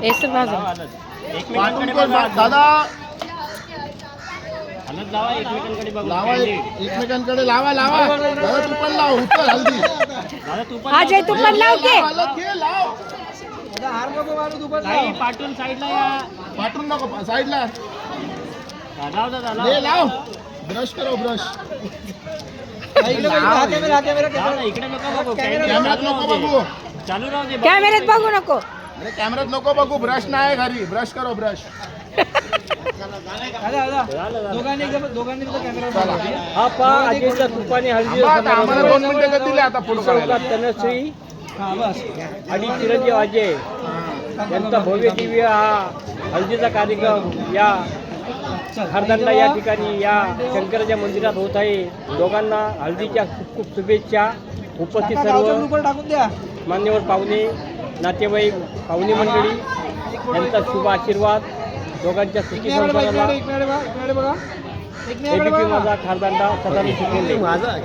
ऐसे बाजू दादा लावा एकमेकांकडे लावा दादा तू पण लाव उचल हल्दी अजय तू पण लाव के लाव हार नको मारू तू पण लाव. पाठून साईडला या पाठवून नको साईडला लाव दादा ले लाव ब्रश करो ब्रश इकडे बघ, हा कॅमेरा इकडे नको बघू कॅमेऱ्यात नको बघू चालू राहू दे कॅमेऱ्यात बघू नको अरे कॅमेऱ्यात नको बघू ब्रश नाही घरी ब्रश करो ब्रश दोघांनी कॅमेरा हा पा अजयचा तुपाने हळदी आता आम्हाला 2 मिनिटं दिले आता फोटो काढायला तनश्री हा बस आणि चिरंजीव अजय यांचा भव्य दिव्य हा हळदीचा कार्यक्रम या हरदंडा या ठिकाणी या शंकराच्या मंदिरात होत आहे. दोघांना हळदीच्या खूप खूप शुभेच्छा. उपस्थित सर्व ग्रुपवर टाकून द्या. मान्यवर पाहुणे नातेवाईक पाहुणे मंडळी यांचा शुभ आशीर्वाद दोघांच्या सुखी संसाराला इकडे बघा एबीपी माझा खारदांडा सदानी शिकवले माझा